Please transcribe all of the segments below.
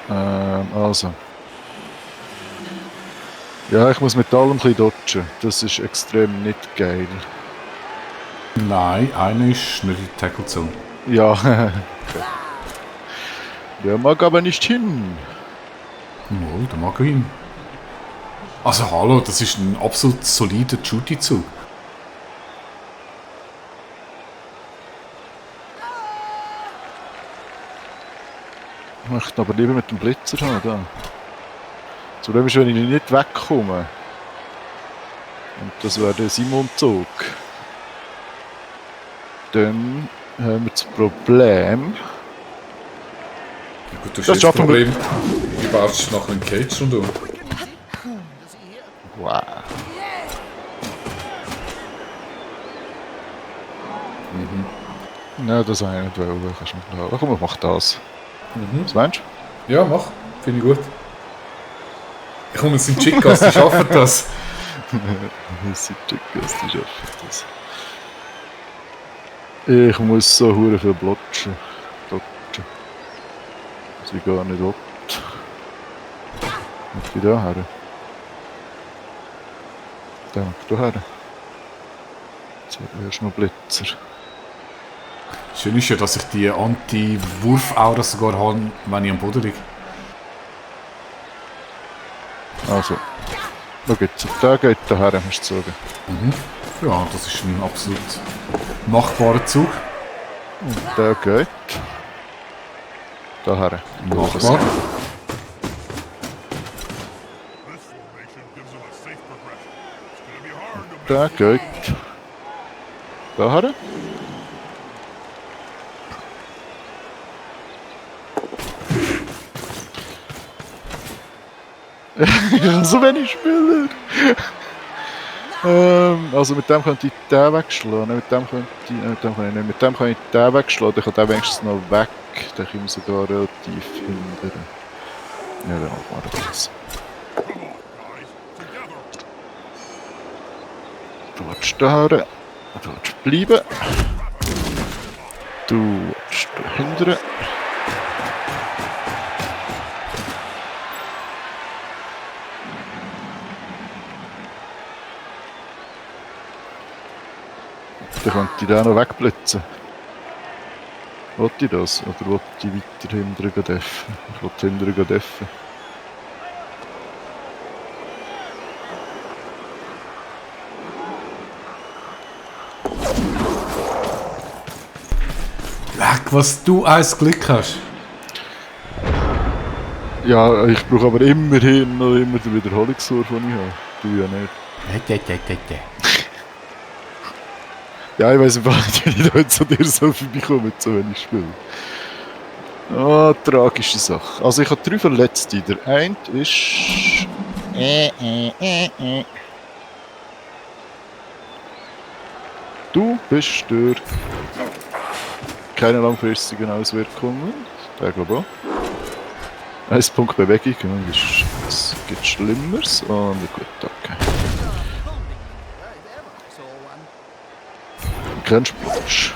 Also. Ja, ich muss mit allem ein bisschen dodgen. Das ist extrem nicht geil. Nein, einer ist nicht in die Tackle Zone. Ja, okay. Der mag aber nicht hin. Wohl, da mag ich ihn. Also hallo, das ist ein absolut solider Shooty-Zug. Ich möchte aber lieber mit dem Blitzer haben. Da. Das Problem ist, wenn ich nicht wegkomme. Und das wäre der Simon-Zug. Dann haben wir das Problem. Ja, gut, das Das ist das schaffen wir. Problem. Du baust nachher einen Cage rundum. Wow. Nein, das habe ich nicht wollen. Kannst du nicht haben. Komm, ich mach das. Was meinst du? Ja, mach. Finde ich gut. Ich komme jetzt in Chicas, die schaffen das. Das sind Chicas, die schaffen das. Ich muss so hure viel blotchen. Dodgen. Was ich gar nicht will. Muss ich da her? Da mag ich da her. Jetzt hat erst noch Blitzer. Schön ist ja, dass ich die Anti-Wurf-Aura sogar habe, wenn ich am Boden liege. Also. Schau jetzt, der geht da her, musst du sagen. Ja, das ist ein absolut machbarer Zug. Und der geht. Da her. Machbar. Der geht. Da her. So wenig Spieler. Also mit dem könnte ich den wegschlagen. Mit dem könnte ich, mit dem kann ich nicht. Mit dem kann ich den wegschlagen. Dann kann der wenigstens noch weg. Dann können wir sogar relativ hindern. Ja, dann machen wir das. Du willst da her. Du willst bleiben. Du willst hindern. Dann könnte ich den noch wegblitzen. Wollte ich das? Oder wollte ich weiter hindern deffen? Ich wollte hindern deffen. Leck, was du als Glück hast. Ja, ich brauche aber immerhin noch immer den Wiederholungswurf, den ich habe. Du ja nicht. Ja, ich weiss einfach nicht, wie ich da jetzt an dir so vorbeikomme mit so wenig Spielen. Ah, tragische Sache. Also ich habe 3 Verletzte. Der eine ist... Du bist durch keine langfristigen Auswirkungen. Der glaube ich auch. 1 Punkt Bewegung, es gibt Schlimmeres. Und gut, okay. Kein Splotsch.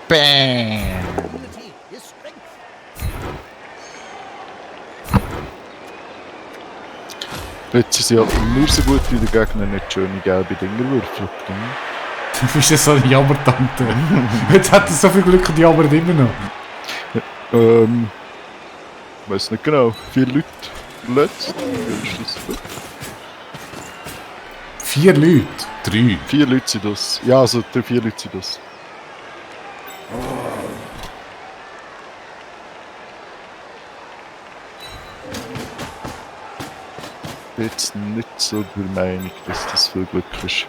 Bam! Jetzt sind sie halt nur so gut wie der Gegner nicht schöne gelbe Dinger würfelt. Du bist ja so eine Jammertante. Jetzt hat er so viel Glück und jammert immer noch. Weiß nicht genau. 4 Leute verletzt. 4 Leute. 3. 4 Leute sind das. Ja, also 4 Leute sind das. Jetzt nicht so der Meinung, dass das viel Glück ist.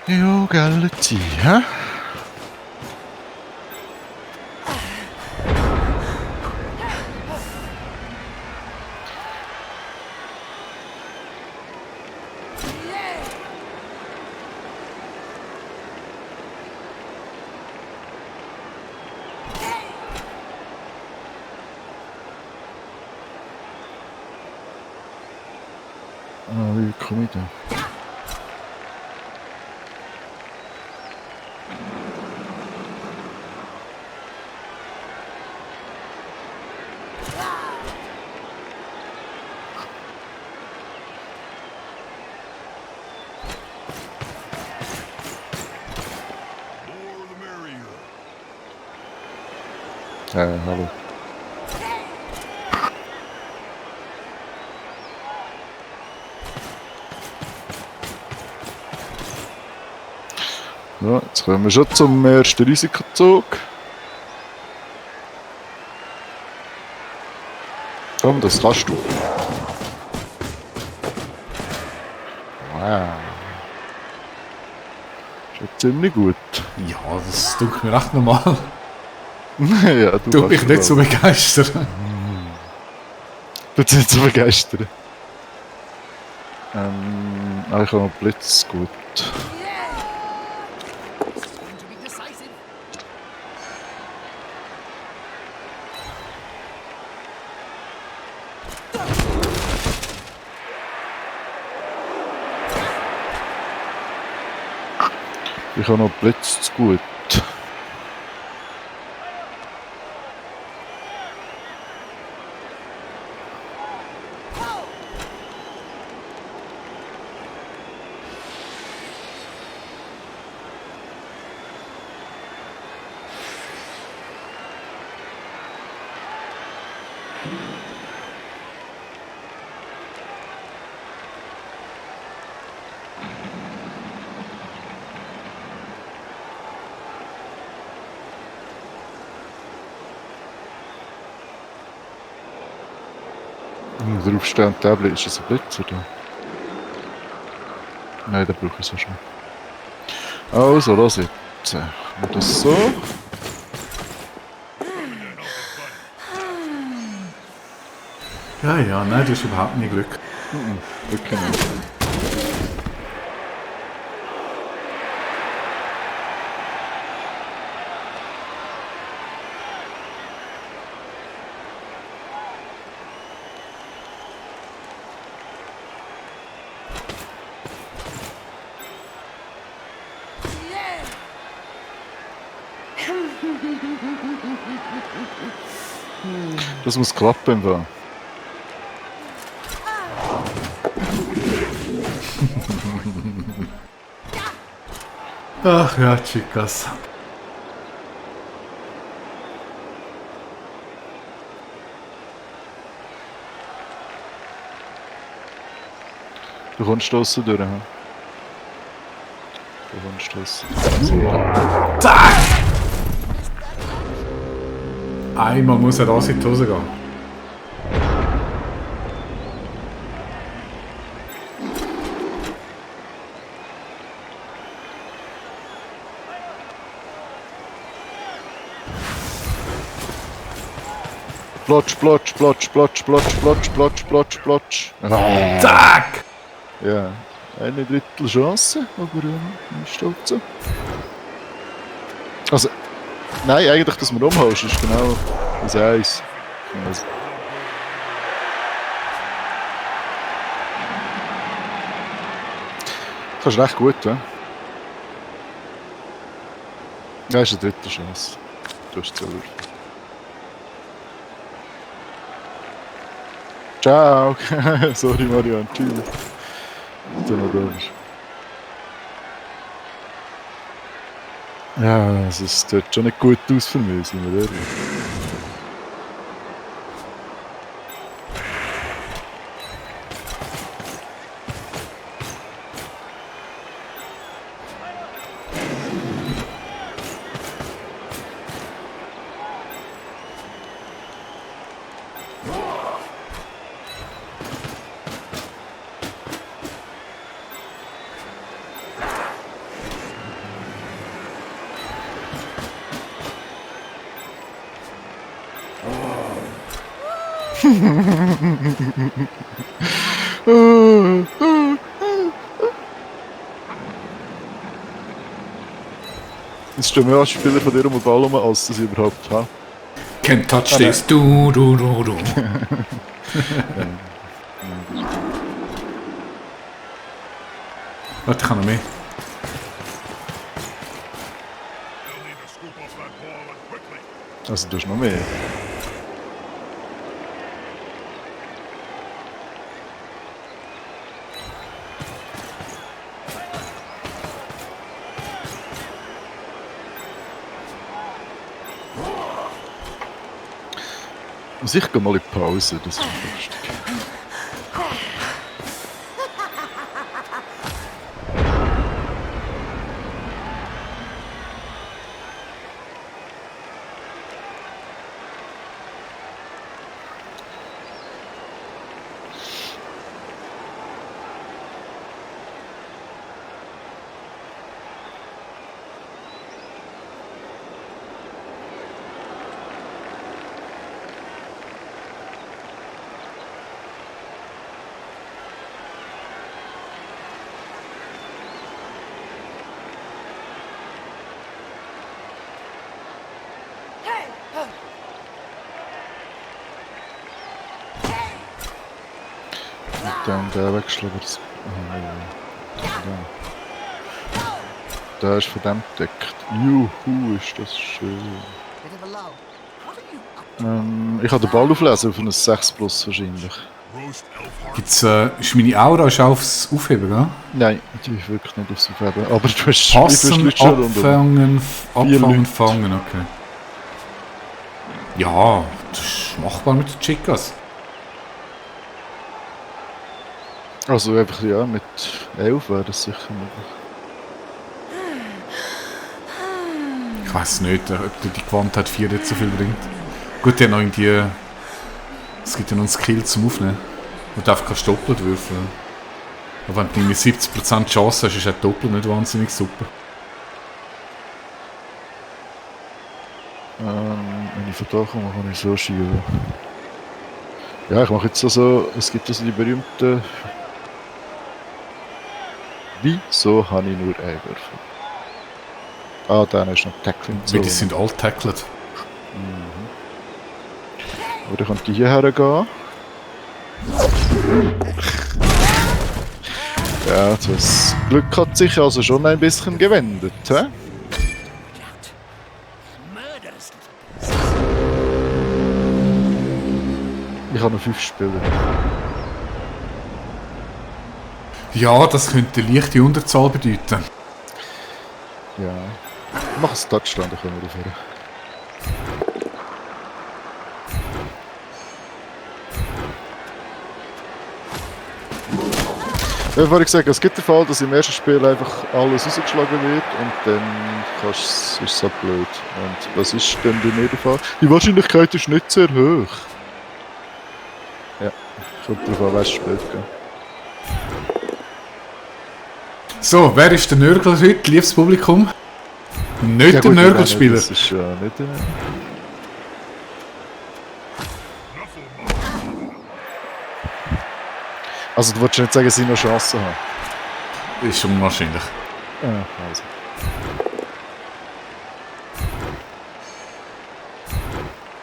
Ja, gelle Zeit, hä? Ah, wie komme ich da? Hallo. Ja, jetzt kommen wir schon zum ersten Risikozug. Komm, das kannst du. Wow. Schon ziemlich gut. Ja, das tut mir recht normal. Ja, du Du mich kannst nicht so das. begeistert. Du bist nicht so begeistert. Ich habe noch Blitz, gut. Ich habe noch Blitz zu gut. Drauf steht Tablet, ist das ein Blitz oder? Nein, den brauche ich so schnell. Also, das jetzt. Und das so. Ja, nein, du hast überhaupt nicht Glück. Wirklich nicht. Das muss klappen im Fall. Ach ja, Chicas. Du kommst draussen durch, hm? Du kommst draussen. Zack! Einmal muss er raus in die Hose gehen. Plotsch, plotsch, plotsch, plotsch, plotsch, plotsch, plotsch, plotsch, plotsch. Ah. Zack! Ja, eine Drittel Chance, aber ist halt so. Also, nein, eigentlich, dass man umhaust, ist genau das Eis. Also. kannst recht gut, ja? Ja, ist eine dritte Chance. Du hast 2 Würfe. Ciao! Sorry Marian, tschüss. Du noch da bist. Ja, es sieht schon nicht gut aus für mich, sind wir ehrlich. Es stehen mehr Spieler von dir um den Ball herum, als das ich überhaupt habe. Can't touch this. Du. Warte, ich kann noch mehr. Also du hast noch mehr. Also ich gehe mal in die Pause, das ist lustig. Dann der Wechsel, aber das... Der ist von dem gedeckt. Juhu, ist das schön. Ich kann den Ball auflesen auf ein 6 plus wahrscheinlich. Gibt's, ist meine Aura ist aufs Aufheben, gell? Nein, die ist wirklich nicht aufs Aufheben. Aber du hast Passen, schon rundum. abfangen, fangen, okay. Ja, das ist machbar mit den Chicas. Also einfach ja, mit 11 wäre das sicher möglich. Ich weiß nicht, ob die Gewandtheit 4 nicht so viel bringt. Gut, der noch irgendwie. Es gibt ja noch einen Skill zum Aufnehmen. Und du einfach kannst doppelt würfeln. Aber wenn du irgendwie 70% Chance hast, ist auch doppelt nicht wahnsinnig super. Wenn ich von da komme, kann ich so schieben. Ja, ich mache jetzt also, es gibt also die berühmten... Wieso habe ich nur einen Würfel? Ah, dann ist noch Tackling. Weil die sind all tackled. Oder ich könnte hierher gehen. Ja, das Glück hat sich also schon ein bisschen gewendet, hä? Ich habe noch 5 Spieler. Ja, das könnte eine leichte Unterzahl bedeuten. Ja. Ich mache einen Touchdown, dann können wir aufhören. Ich habe vorhin gesagt, es gibt den Fall, dass im ersten Spiel einfach alles rausgeschlagen wird und dann ist es so blöd. Und was ist denn bei mir der Fall? Die Wahrscheinlichkeit ist nicht sehr hoch. Ja, kommt darauf an, wer spielt. So, wer ist der Nörgler heute, liebes Publikum? Nicht Ja, der gut, Nörgelspieler. Das ist ja nicht der... Also du wolltest nicht sagen, dass sie noch Chancen haben? Das ist unwahrscheinlich. Ja, also.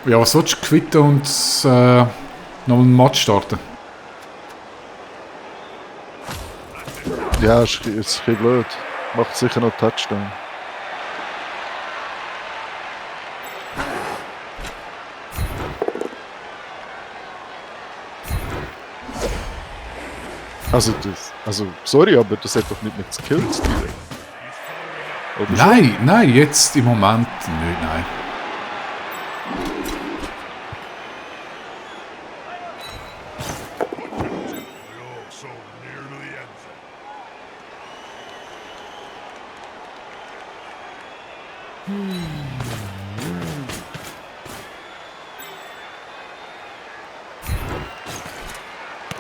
Ja, was sollst du quitten und noch einen Match starten? Ja, ist ein bisschen blöd. Macht sicher noch Touchdown. Also, sorry, aber das hat doch nicht mit Skills zu tun. Oder schon? Nein, nein, jetzt im Moment nicht, nein.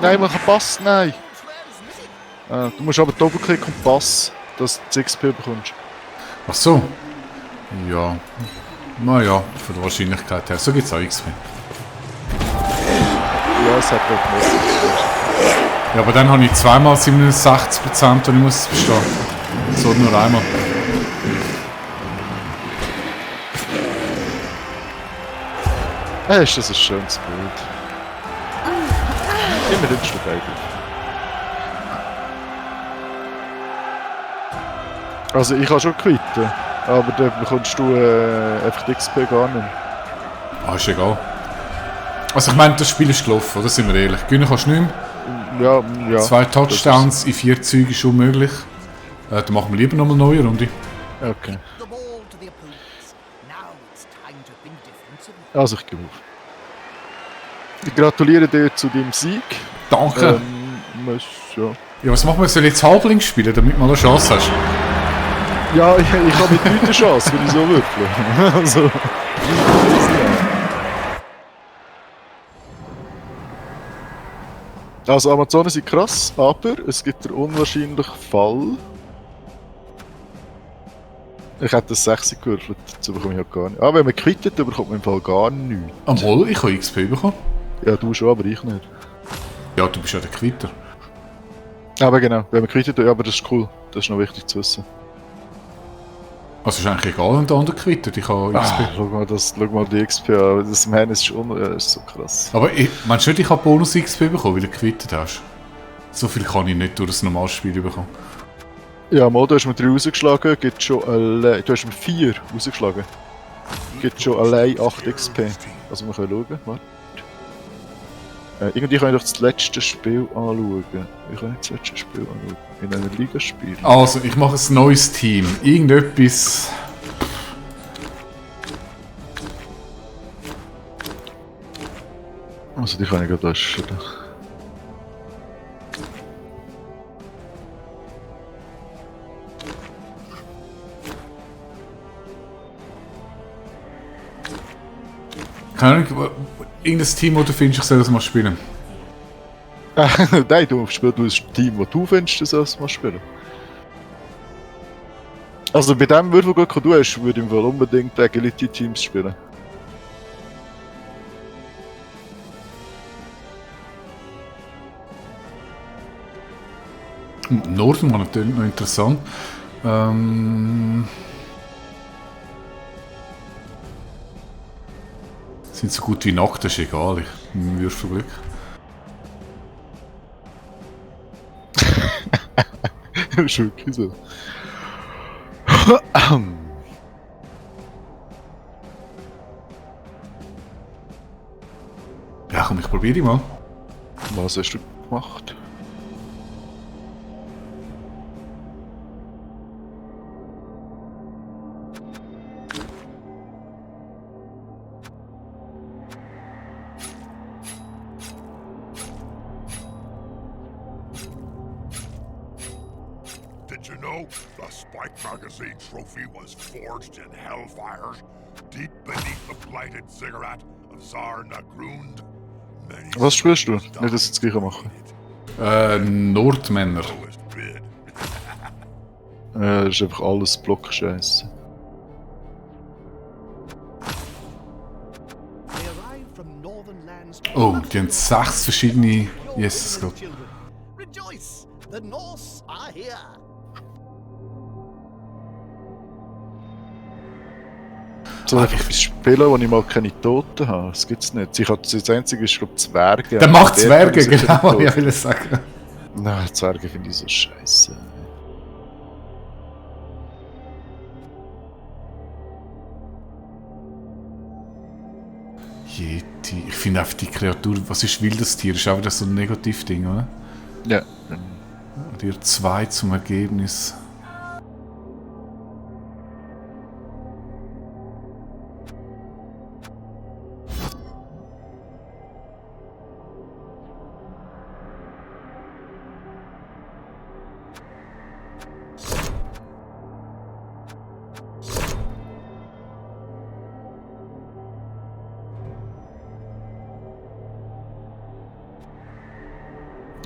Nein, mach einen Pass, nein! Du musst aber doppelklicken und Pass, dass du das XP bekommst. Ach so. Ja. Naja, von der Wahrscheinlichkeit her. So gibt es auch XP. Ja, es hat doch Messer. Ja, aber dann habe ich zweimal 67% und ich muss es bestehen. So nur einmal. Ist das ein schönes Bild. Immer den Stück eigentlich. Also ich kann schon quitten, aber dann bekommst du einfach die XP gar nicht. Ah, ist egal. Also ich meine, das Spiel ist gelaufen, oder? Sind wir ehrlich. Gewinnen kannst du nicht mehr. Ja. 2 Touchdowns in 4 Zügen ist unmöglich. Dann machen wir lieber nochmal eine neue Runde. Okay. Also ich gebe auf. Ich gratuliere dir zu deinem Sieg. Danke. Ja. Ja, was machen wir? Soll ich jetzt Halbling spielen, damit du mal eine Chance hast? Ja, ich habe mit nichts eine Chance, wenn ich so würfle. Also. Also Amazonen sind krass, aber es gibt einen unwahrscheinlichen Fall. Ich hätte das 6 gewürfelt, dazu bekomme ich halt gar nicht. Ah, wenn man quittet, bekommt man im Fall gar nichts. Amol, ich habe XP bekommen. Ja, du schon, aber ich nicht. Ja, du bist ja der Quitter. Aber genau, wenn man quittet, ja, aber das ist cool. Das ist noch wichtig zu wissen. Also ist eigentlich egal, wenn der andere quittet. Ich habe XP. Schau mal die XP an. Das Man ist ist so krass. Aber meinst du nicht, ich habe Bonus XP bekommen, weil du quittet hast? So viel kann ich nicht durch das normale Spiel bekommen. Ja, mal, du hast mit 3 rausgeschlagen, gibt schon allein. Du hast mit 4 rausgeschlagen. Gibt schon allein 8 XP. Also wir können schauen, warte. Irgendwie kann ich doch das letzte Spiel anschauen. Ich kann nicht das letzte Spiel anschauen. In einem Ligaspiel. Also, ich mache ein neues Team. Irgendetwas. Also die kann ich gerade löschen. Keine Ahnung, irgendein Team, das du findest, ich soll das mal spielen. Nein, du spielst ein Team, das du findest, du sollst mal spielen. Also bei dem Würfelglück, das du hast, würde ich im Fall unbedingt Agility-Teams spielen. Norden war natürlich noch interessant. Sind so gut wie nackt, das ist egal. Ich würfel Glück. Das ist wirklich so. Ja, komm, ich probiere mal. Was hast du gemacht? Did you know the Spike Magazine trophy was forged in hellfires deep beneath the blighted ziggurat of Tsar Nagrund? Was spielst du? Nicht, dass ich das gleiche mache. Nordmänner. Das ist einfach alles Blockscheiße. Oh, die haben 6 verschiedene. Jesus Gott. Rejoice! The Norse are here! So einfach spielen, wo ich mal keine Toten habe. Das gibt's nicht. Das einzige ist, glaube ich, Zwerge. Der macht Zwerge, Der genau, ich will sagen. Nein, Zwerge finde ich so scheiße. Yeti. Ich finde einfach die Kreatur, was ist wildes Tier? Ist auch wieder so ein Negativding, oder? Ja. Dir 2 zum Ergebnis.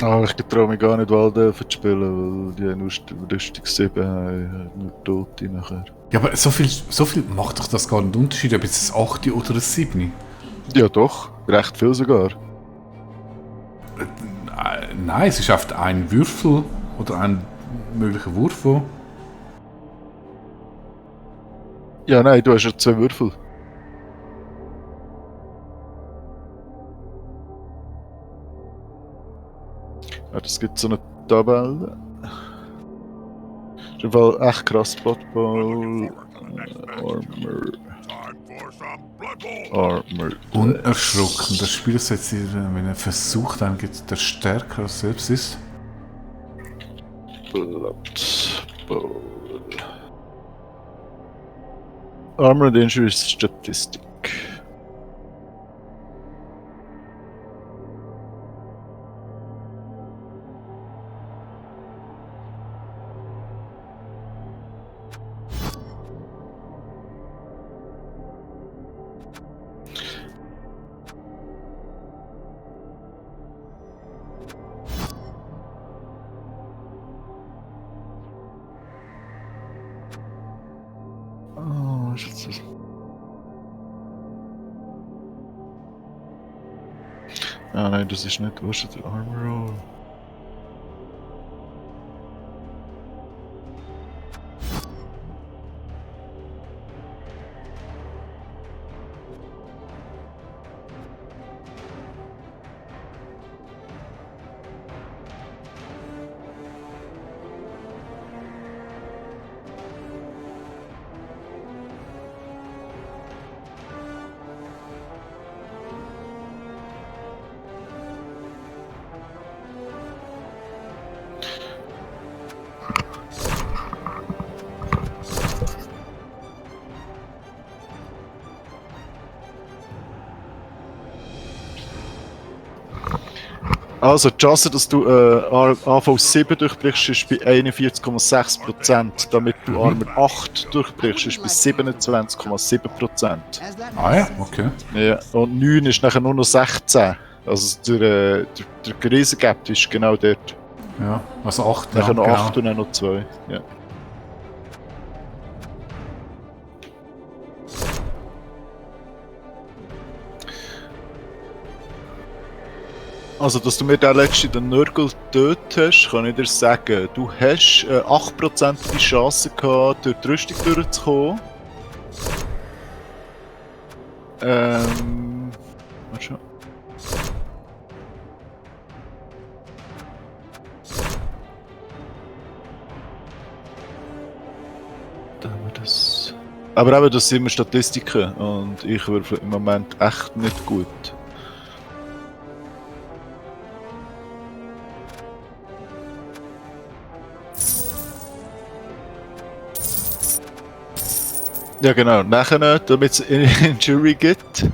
Ah, ich traue mich gar nicht, Waldölfe zu spielen, weil die haben nur Rüstung 7 haben, nur Tote nachher. Ja, aber so viel macht doch das gar nicht Unterschied, ob jetzt ein 8 oder ein 7. Ja doch, recht viel sogar. Nein, es ist oft ein Würfel oder ein möglicher Wurf. Ja, nein, du hast ja 2 Würfel. Ja, das gibt so eine Tabelle. Ist im Fall echt krass, Blood Bowl, Armor, Time for some Blood Bowl. Armor. Unerschrocken. Der Spieler setzt sich, wenn er versucht, einem geht der stärker als selbst ist. Blood Bowl. Armor and Injury Statistik. Oh, was ist das? Ah nein, das ist nicht. Was ist der Armor Roll? Also, die Chance, dass du AV 7 durchbrichst, ist bei 41,6%. Damit du Armor 8 durchbrichst, ist bei 27,7%. Ah ja, okay. Ja, und 9 ist nachher nur noch 16. Also der Riesengap ist genau dort. Ja, also 8. Nachher Ja, noch genau. 8 und dann noch 2. Ja. Also, dass du mir den letzten den Nörgel getötet hast, kann ich dir sagen. Du hast 8% Chance gehabt, durch die Rüstung durchzukommen. Warte schon. Da haben wir das. Aber eben, das sind immer Statistiken und ich würfel im Moment echt nicht gut. Ja genau, nachher, damit es Injury gibt.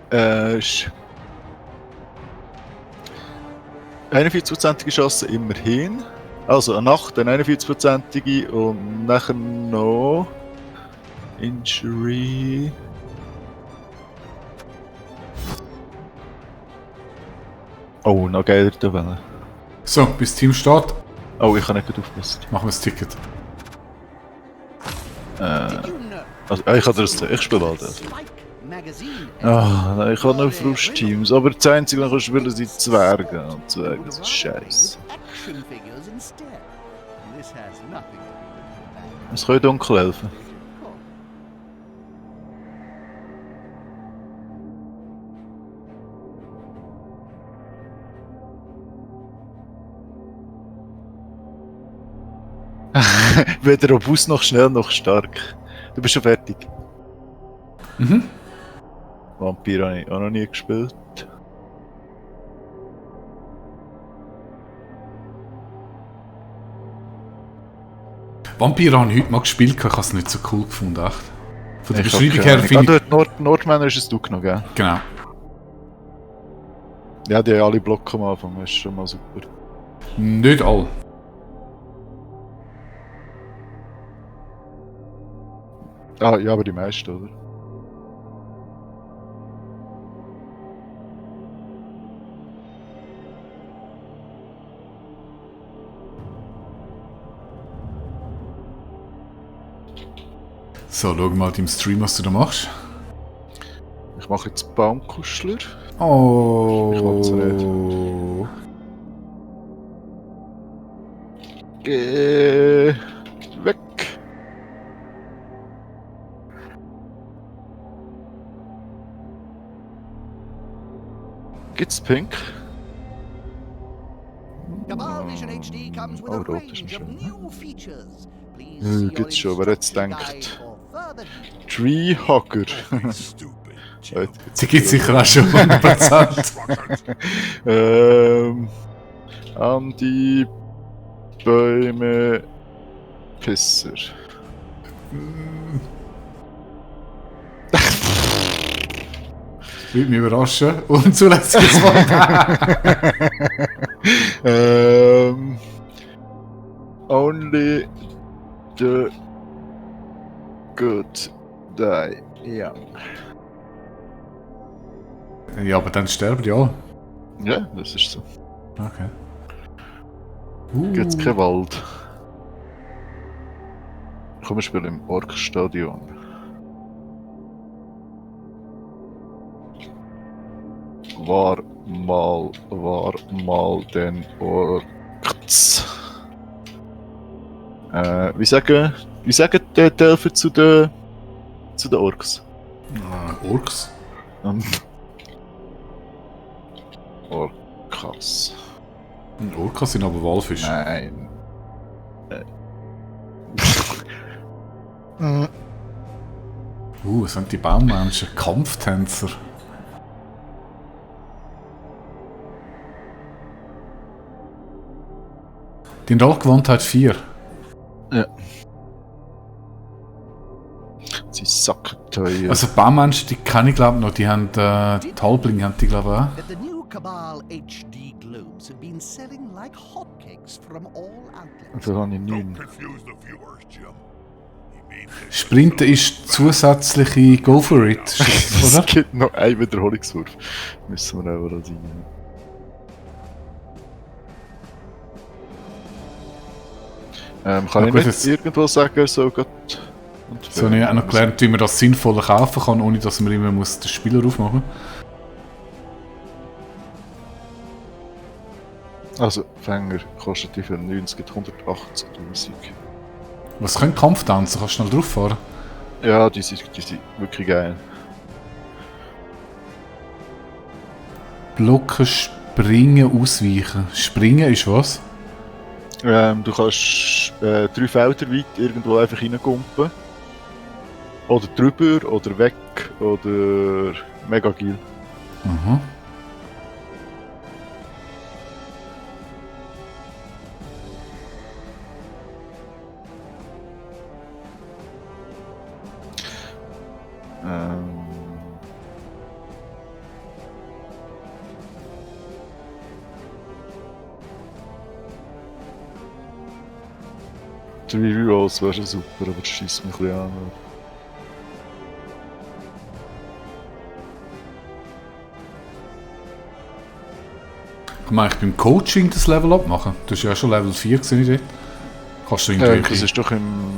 Ist 41% Chance immerhin. Also eine Nacht, eine 41% und nachher noch Injury. Oh, noch geiler Tabelle. So, bis Team steht, Oh, ich habe nicht gut aufgepasst. machen wir das Ticket. Did you know? Also, ich habe das, ich spiele halt das. Spike magazine. Ah, nein, ich habe nur Frust-Teams, aber das einzige, was ich spielen, sind Zwerge. Und Zwerge sind scheiße. Action figures instead. This has nothing to do with Es können Dunkelelfen. Weder robust noch schnell noch stark. Du bist schon fertig. Mhm. Vampir habe ich auch noch nie gespielt. Vampire habe ich heute mal gespielt, ich habe es nicht so cool gefunden, echt. Von der Ich Beschreibung hab her keine finde Ahnung. Nordmänner ist es du genommen, gell? ich... Genau. Ja, die haben alle Blöcke am Anfang, das ist schon mal super. Nicht all. Ah, ja, aber die meisten, oder? So, schau mal im Stream, was du da machst. Ich mache jetzt Baumkuschler. Oh. Ich will's Geh weg. Gibt's Pink? Cabal Vision HD comes with Oh, a rot ist range ein of schöner. new features. Please Ja, see your gibt's schon, wer hätt's instruction gedacht? guide for further details. Treehugger. Don't be stupid, Jim. Sie gibt sicher auch schon 100%. Instructions. An die Bäume Pisser. Würde mich überraschen. Unzulässiges Wort. Only the good die young. Ja, aber dann sterben die alle. Ja, das ist so. Okay. Gibt's kein Wald. Komm, wir spielen im Orkstadion. War mal den Orks. Wie sagen die Elfen zu den Orks? Orks? Orkas. Orkas sind aber Walfische. Nein. Was sind die Baummenschen? Kampftänzer. Die Rollgewandtheit 4. Ja. Sie sacken teuer. Also Baummenschen, die kenne ich glaube noch. Die haben, die Halblinge haben die glaube ich auch. That the new Cabal HD globes have been selling like hotcakes from all outlets. Da habe ich Don't 9. confuse the viewers, Jim. He means it. Sprinten ist zusätzliche Go for it, ist das, Es oder? gibt noch einen Wiederholungswurf. Müssen wir aber auch rein. Kann Na ich gut, nicht jetzt- irgendwo sagen, so Gott. So habe ich auch noch gelernt, wie man das sinnvoll kaufen kann, ohne dass man immer muss den Spieler aufmachen Also, Fänger kostet die für 90, gibt 180.000. Was können Kampftanzen? Kannst du schnell drauf fahren? Ja, die sind wirklich geil. Blocken, springen, ausweichen. Springen ist was? Du kannst 3 Felder weit irgendwo einfach reingumpen. Oder drüber, oder weg, oder mega agil. Aha. Ähm, Drei Rerolls wäre schon super, aber das schießt mich ein bisschen an. Kann man eigentlich beim Coaching das Level abmachen? Das ist ja schon Level 4 gewesen dort. Kannst du Das irgendwie... ist doch im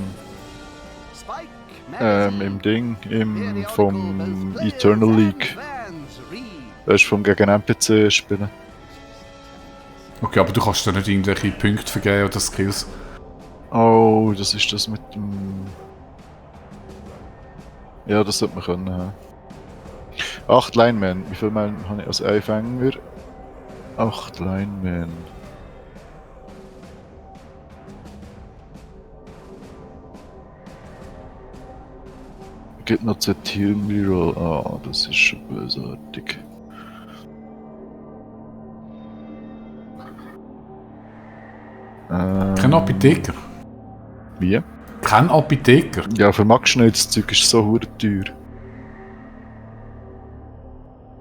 Ding, vom Eternal League. Das ist vom gegen NPC spielen. Okay, aber du kannst da nicht irgendwelche Punkte vergeben oder Skills. Oh, das ist das mit dem... Ja, das sollte man können. Ja. 8 Linemen. Wie viel Mal habe ich als Einfänger? 8 Linemen. Gibt noch zu Team Reroll. Ah, das ist schon bösartig. Kein Apotheker. Wie? Kein Apotheker. Ja, für Max-Schnell, das Zeug ist so hure teuer.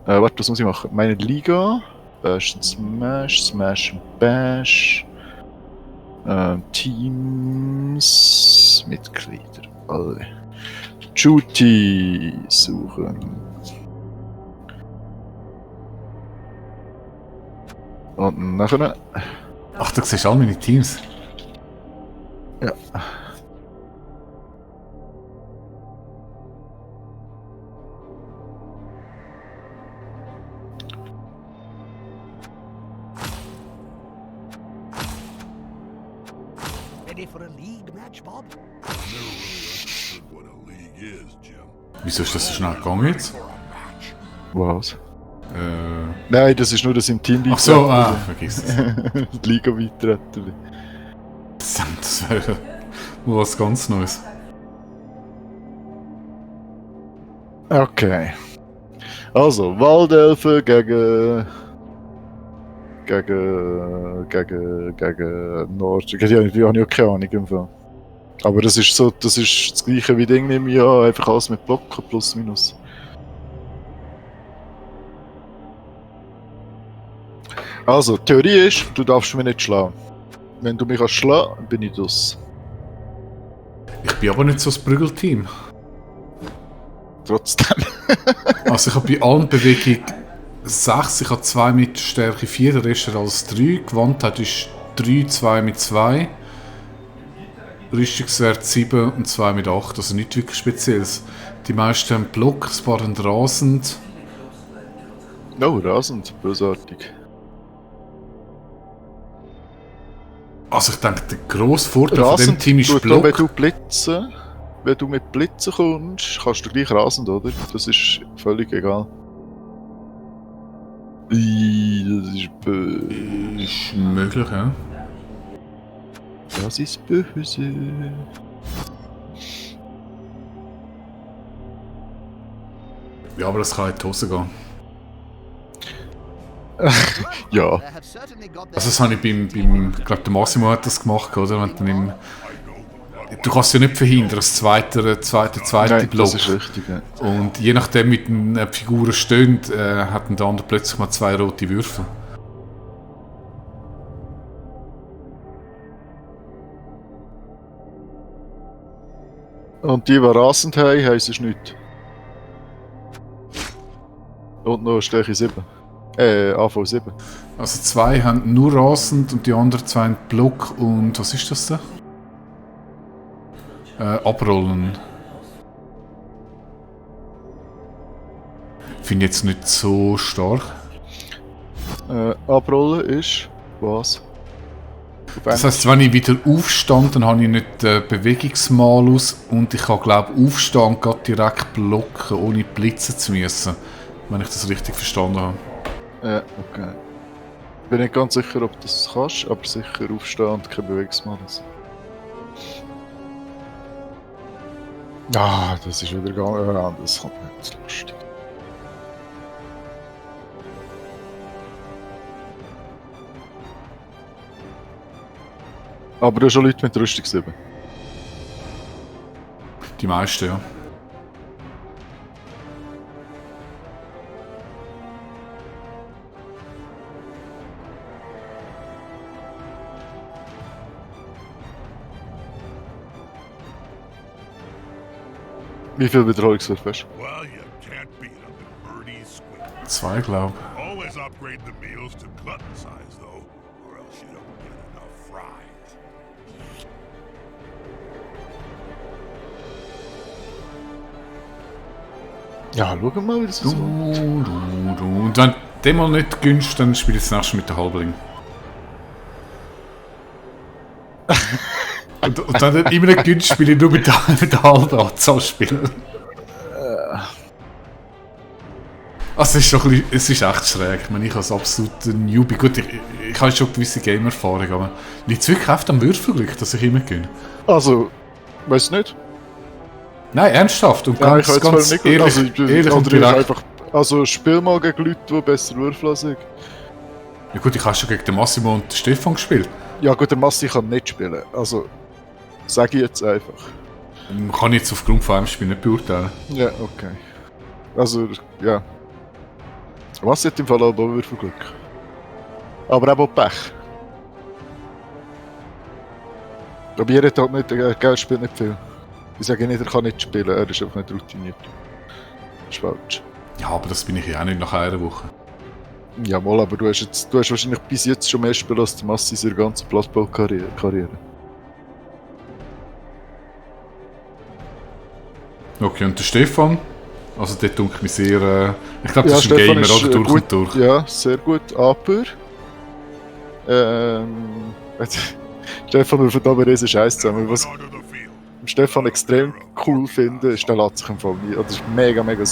Warte, was muss ich machen? Meine Liga. Bash Smash, Smash and Bash. Teams. Mitglieder. Alle. Duty suchen. Und nachher. Ach, du siehst all meine Teams. Ja. Ready for a league match, Bob? Never really understood what a league is, Jim. Wieso ist das so schnell gegangen jetzt? For a match. Was? Äh. Nein, das ist nur, dass im Team Ach so, vergiss es. die Liga beitreten. Das wäre was ganz Neues. Okay. Also, Waldelfen gegen Nord. Ja, ich habe ja keine Ahnung im Fall. Aber das ist so, das ist das gleiche wie Ding, nehme ich an, einfach alles mit Blocken, plus minus. Also, die Theorie ist, du darfst mich nicht schlagen. Wenn du mich kannst schlagen, bin ich das. Ich bin aber nicht so das Prügelteam. Trotzdem. Also ich habe bei allen Bewegungen 6, ich habe 2 mit Stärke 4, der Rest hat alles 3. Gewandtheit ist 3, 2 mit 2. Rüstungswert 7 und 2 mit 8, also nicht wirklich Spezielles. Die meisten haben Block, ein paar haben rasend. No, rasend, bösartig. Also ich denke, der grosse Vorteil von dem Team ist tut auch, Block. wenn du mit Blitzen kommst, kannst du gleich rasend, oder? Das ist völlig egal. Das ist böse. Ist möglich, ja. Das ist böse. Ja, aber das kann in die Hose gehen. Ja. They have certainly got Also das habe ich ich glaube der Massimo hat das gemacht, oder? Wenn du, du kannst ja nicht verhindern, das zweite Nein, Block. das ist richtig, ja. Und je nachdem, wie die Figuren stehen, hat der andere plötzlich mal 2 rote Würfel. Und die rasend haben, heisst es nichts. Und noch Stärke 7. AV 7. Also 2 haben nur rasend und die anderen 2 haben Block und was ist das da? Abrollen. Finde ich jetzt nicht so stark. Abrollen ist was? Das heisst, wenn ich wieder aufstand, dann habe ich nicht Bewegungsmalus und ich kann glaube aufstehen und gerade direkt blocken, ohne blitzen zu müssen. Wenn ich das richtig verstanden habe. Okay. Bin nicht ganz sicher, ob du das kannst, aber sicher aufstehen und kein Bewegungsmalus. Ah, das ist wieder ganz das kommt nicht lustig. Aber du hast schon Leute mit Rüstung 7. Die meisten, ja. Wie viel Betreuungswürfe hast du? Well, you can't beat them in Ernie's Squid. 2, glaube Always upgrade the meals to glutton size, though, or else you don't get enough fries. Ja, schau mal, wie das ich. so. Und wenn du den mal nicht gönnst, dann spiele ich das nächste mit der Halbling. und wenn du den immer nicht gönnst, spiele ich nur mit der halben Anzahl Spieler. Also es ist echt schräg. Ich meine, ich als absoluter Newbie, gut, ich habe schon gewisse Game-Erfahrung, aber liegt es wirklich oft am Würfelglück, dass ich immer gewinne? Also, weiß nicht. Nein, ernsthaft. Und Ja, ich ganz, kann ganz jetzt nicht ehrlich, ehrlich und oder direkt. einfach, also spiel mal gegen Leute, die besser würfeln als ich. Ja gut, ich habe schon gegen den Massimo und den Stefan gespielt. Ja gut, der Massi kann nicht spielen. Also, sag ich jetzt einfach. Man kann jetzt aufgrund von einem Spiel nicht beurteilen. Ja, okay. Also, ja. Massi hat im Fall aber Würfelglück. Aber auch Pech. Aber ihr hat halt nicht, Geld spielt nicht viel. Ich sage nicht, er kann nicht spielen, er ist einfach nicht routiniert. Das ist falsch. Ja, aber das bin ich ja auch nicht nach einer Woche. Jawohl, aber du hast wahrscheinlich bis jetzt schon mehr Spiele als der Massi in seiner ganzen Blood-Bowl-Karriere. Okay, und der Stefan? Also der dunkelt mich sehr... ich glaube, das ist ein Gamer, oder? Durch gut, und durch. Ja, sehr gut, aber... Stefan ruft aber riesen Scheiß zusammen. Was Onto the field. Stefan extrem cool finde, ist, der lässt sich im Fall nie... Das ist mega, mega